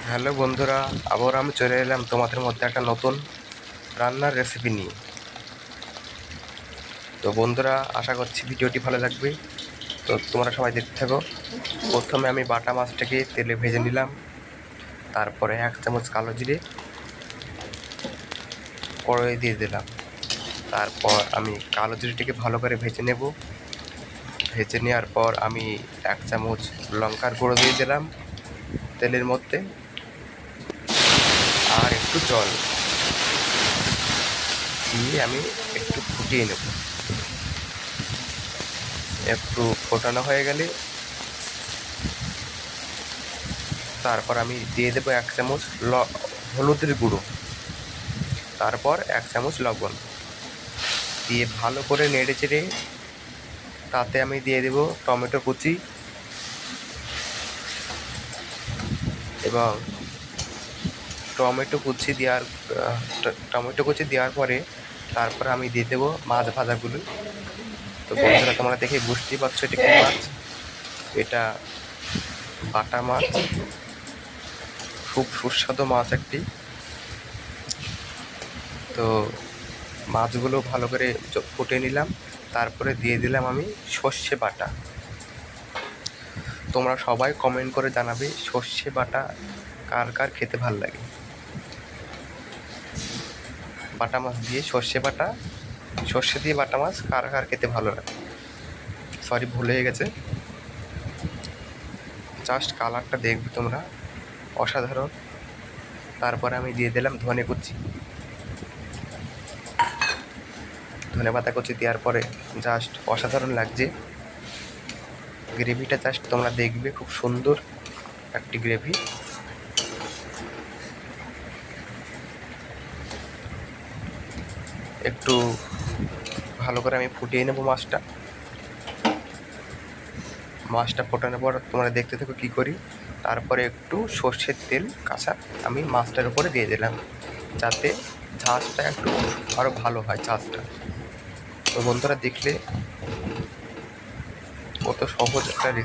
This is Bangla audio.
হ্যালো বন্ধুরা, আবার আমি চলে এলাম তোমাদের মধ্যে একটা নতুন রান্নার রেসিপি নিয়ে। তো বন্ধুরা, আশা করছি ভিডিওটি ভালো লাগবে। তো তোমরা সবাই দেখতে থাকো। প্রথমে আমি বাটা মাছটাকে তেলে ভেজে নিলাম। তারপরে 1 চামচ কালো জিরে কড়াইয়ে দিয়ে দিলাম। তারপর আমি কালো জিরেটিকে ভালো করে ভেজে নেব। ভেজে নেওয়ার পর আমি 1 চামচ লঙ্কার গুঁড়ো দিয়ে দিলাম তেলের মধ্যে, আর একটু জল দিয়ে আমি একটু ফুটিয়ে নেব। একটু ফোটানো হয়ে গেলে তারপর আমি দিয়ে দেবো 1 চামচ হলুদের গুঁড়ো, তারপর 1 চামচ লবণ দিয়ে ভালো করে নেড়ে চেড়ে তাতে আমি দিয়ে দেবো টমেটো কুচি, এবং টমেটো কুচি দেওয়ার পরে তারপর আমি দিয়ে দেবো মাছ ভাজাগুলো। তো বন্ধুরা, তোমরা দেখে বুঝতেই পারছো এটা কি মাছ। এটা বাটা মাছ, খুব সুস্বাদু মাছ একটি। তো মাছগুলো ভালো করে ফুটে নিলাম। তারপরে দিয়ে দিলাম আমি সর্ষে বাটা। তোমরা সবাই কমেন্ট করে জানাবে সর্ষে বাটা কার কার খেতে ভালো লাগে। বাটা মাছ দিয়ে সর্ষে দিয়ে বাটা মাছ কার কার খেতে ভালো লাগে। সরি, ভুল হয়ে গেছে। জাস্ট কালারটা দেখবে তোমরা, অসাধারণ। তারপরে আমি দিয়ে দিলাম ধনে পাতা কুচি দেওয়ার পরে জাস্ট অসাধারণ লাগছে গ্রেভিটা। জাস্ট তোমরা দেখবে, খুব সুন্দর একটি গ্রেভি। একটু ভালো করে আমি ফুটিয়ে নেব মাছটা ফোটানোর পর তোমরা দেখতে থাকো কী করি। তারপরে একটু সর্ষের তেল কাঁচা আমি মাছটার উপরে দিয়ে দিলাম, যাতে ঝাঁঝটা একটু আরও ভালো হয় ঝাঁঝটা। তো বন্ধুরা, দেখলে কত সহজ একটা রেসিপি।